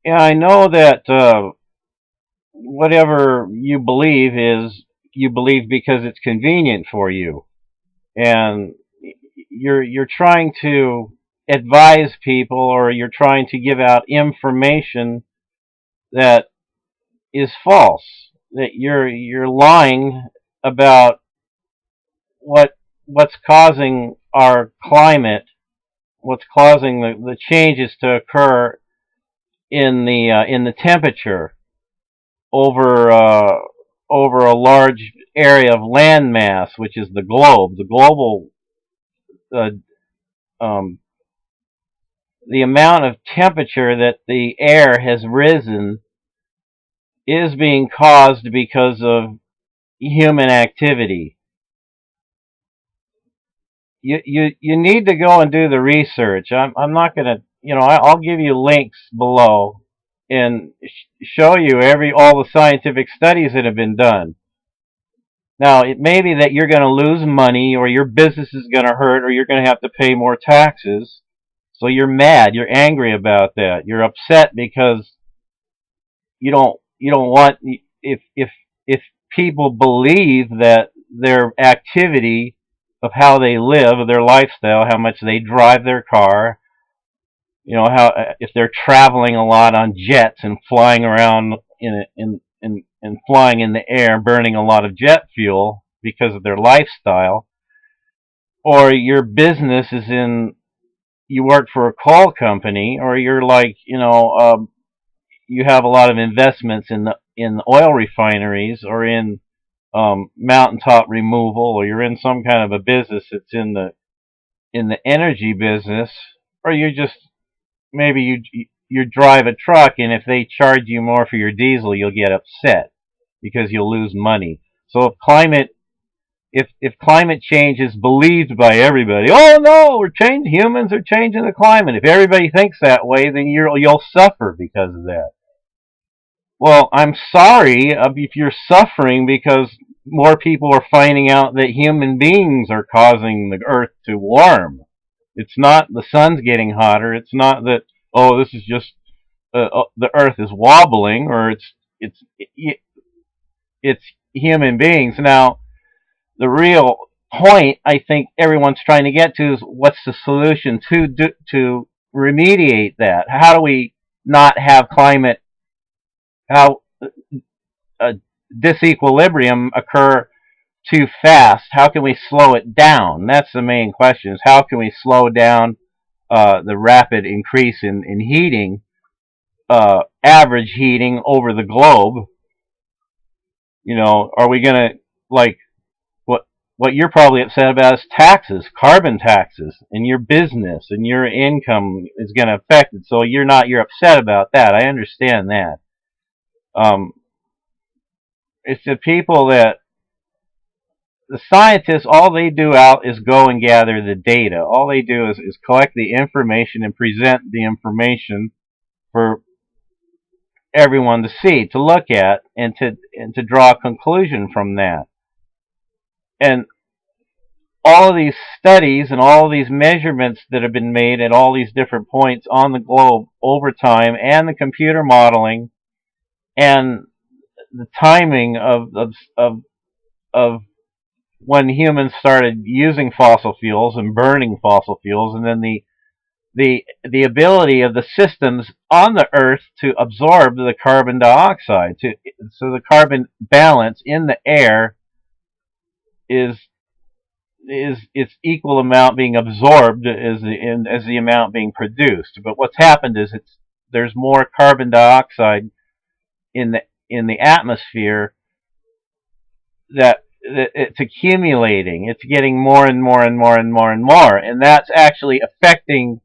Yeah, I know that whatever you believe is you believe because it's convenient for you, and you're trying to advise people, or you're trying to give out information that is false. That you're lying about what what's causing our climate, what's causing the changes to occur in the temperature over over a large area of landmass, which is the globe. The global uh, um, the amount of temperature that the air has risen is being caused because of human activity. You need to go and do the research. I'm not going to, I'll give you links below and show you all the scientific studies that have been done. Now, it may be that you're going to lose money, or your business is going to hurt, or you're going to have to pay more taxes. So you're mad, you're angry about that. You're upset because you don't want, if people believe that their activity of how they live, their lifestyle, how much they drive their car, how if they're traveling a lot on jets and flying around and flying in the air, burning a lot of jet fuel because of their lifestyle, or your business is in, you work for a coal company, or you're like, you have a lot of investments in oil refineries, or in mountaintop removal, or you're in some kind of a business that's in the energy business, or you just, maybe you drive a truck, and if they charge you more for your diesel, you'll get upset because you'll lose money. So if climate change is believed by everybody, oh no, humans are changing the climate. If everybody thinks that way, then you'll suffer because of that. Well, I'm sorry if you're suffering because more people are finding out that human beings are causing the earth to warm. It's not the sun's getting hotter. It's not that, oh, this is just the earth is wobbling, or it's human beings. Now, the real point I think everyone's trying to get to is, what's the solution to remediate that? How do we not have climate, how a disequilibrium occur too fast? How can we slow it down? That's the main question, is how can we slow down the rapid increase in heating, average heating over the globe? Are we going to, like, what you're probably upset about is taxes, carbon taxes, and your business and your income is going to affect it. So you're upset about that. I understand that. Um, it's the people that, the scientists, all they do out is go and gather the data. All they do is collect the information and present the information for everyone to see, to look at, and to draw a conclusion from that. And all of these studies and all of these measurements that have been made at all these different points on the globe over time, and the computer modeling, and the timing of when humans started using fossil fuels and burning fossil fuels, and then the ability of the systems on the earth to absorb the carbon dioxide, so the carbon balance in the air is its equal amount being absorbed as the amount being produced. But what's happened is there's more carbon dioxide in the atmosphere, that it's accumulating. It's getting more and more and more and more and more, and that's actually affecting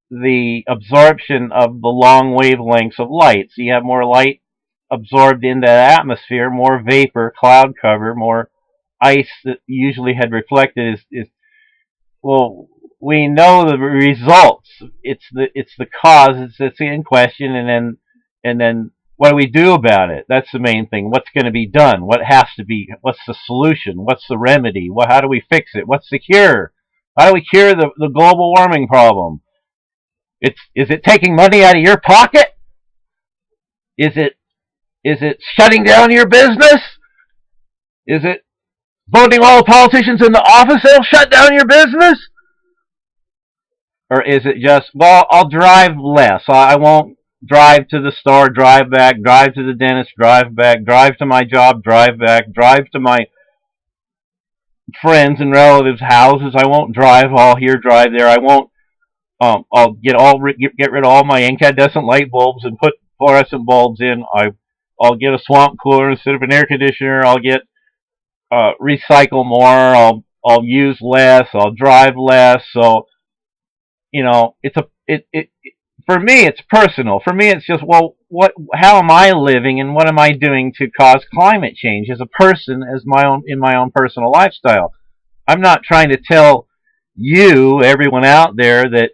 the absorption of the long wavelengths of light. So you have more light absorbed into the atmosphere, more vapor, cloud cover, more ice that usually had reflected is well, we know the results. It's the cause it's in question, and then what do we do about it? That's the main thing. What's going to be done? What has to be? What's the solution? What's the remedy? How do we fix it? What's the cure? How do we cure the global warming problem? Is it taking money out of your pocket? Is it shutting down your business? Is it voting all the politicians in the office that'll shut down your business? Or is it just, well, I'll drive less. I won't drive to the store, drive back, drive to the dentist, drive back, drive to my job, drive back, drive to my friends and relatives' houses. I won't drive all here, drive there. I won't. I'll get rid of all my incandescent light bulbs and put fluorescent bulbs in. I'll get a swamp cooler instead of an air conditioner. I'll get recycle more. I'll use less. I'll drive less. So it for me it's personal. For me it's just, well, how am I living and what am I doing to cause climate change as a person, in my own personal lifestyle. I'm not trying to tell you, everyone out there, that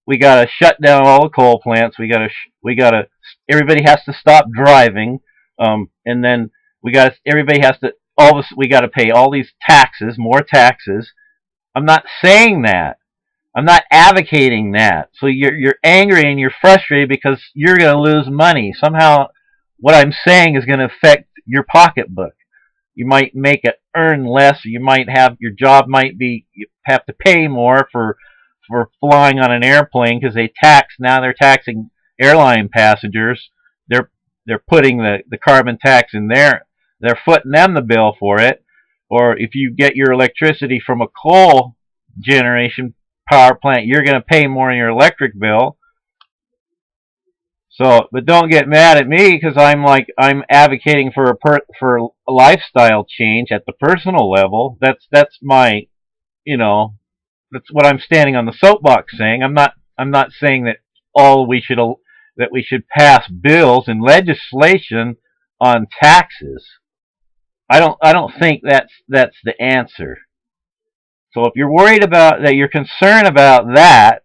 we got to shut down all the coal plants. Everybody has to stop driving, and then everybody has to we got to pay all these taxes, more taxes. I'm not saying that. I'm not advocating that. So you're angry and you're frustrated because you're going to lose money. Somehow what I'm saying is going to affect your pocketbook. You might make it earn less. You might your job might be, you have to pay more for flying on an airplane because now they're taxing airline passengers. They're putting the carbon tax in there. They're footing them the bill for it. Or if you get your electricity from a coal generation power plant, you're going to pay more in your electric bill. So, but don't get mad at me because I'm advocating for a lifestyle change at the personal level. That's my, that's what I'm standing on the soapbox saying. I'm not saying that we should pass bills and legislation on taxes. I don't think that's the answer. So if you're worried about that, you're concerned about that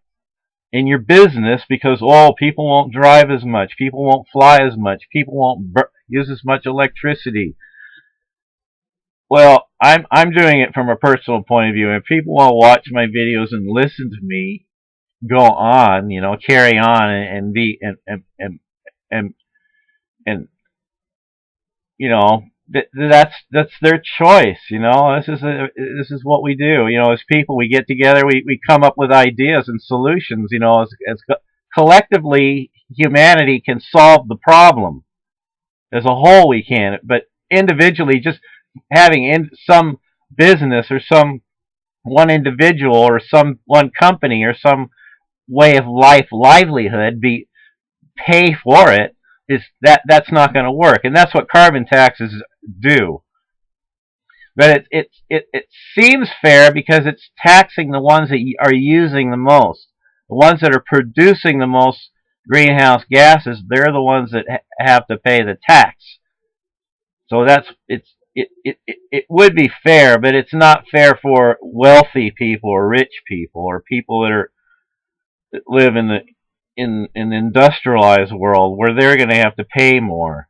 in your business because, people won't drive as much, people won't fly as much, people won't use as much electricity. Well, I'm doing it from a personal point of view, and if people want to watch my videos and listen to me go on, carry on and be and that's their choice. This is what we do. As people, we get together, we come up with ideas and solutions. As collectively, humanity can solve the problem. As a whole, we can, but individually, just having some business or some one individual or some one company or some way of livelihood pay for it, that's not going to work, and that's what carbon taxes do. But it seems fair because it's taxing the ones that are using the most, the ones that are producing the most greenhouse gases. They're the ones that have to pay the tax. So it would be fair, but it's not fair for wealthy people or rich people or people that live in the industrialized world where they're going to have to pay more.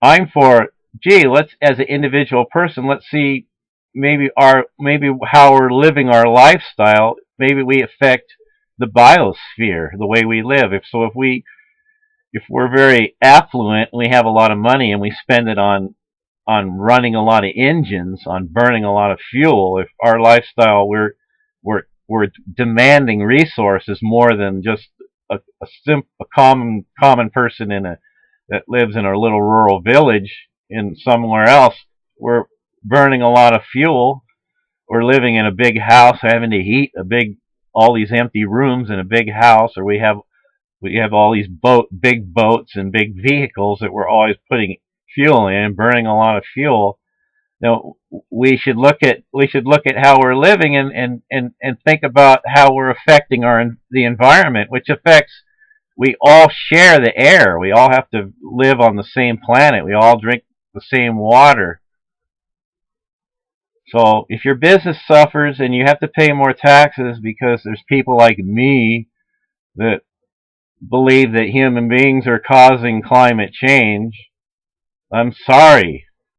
I'm for, let's, as an individual person, let's see maybe how we're living our lifestyle. Maybe we affect the biosphere, the way we live. If we're very affluent and we have a lot of money and we spend it on running a lot of engines, on burning a lot of fuel, if our lifestyle we're demanding resources more than just a common person that lives in a little rural village in somewhere else. We're burning a lot of fuel. We're living in a big house, having to heat all these empty rooms in a big house, or we have all these big boats and big vehicles that we're always putting fuel in, burning a lot of fuel. We should look at how we're living and think about how we're affecting the environment, which affects. We all share the air. We all have to live on the same planet. We all drink the same water. So if your business suffers and you have to pay more taxes because there's people like me that believe that human beings are causing climate change, I'm sorry.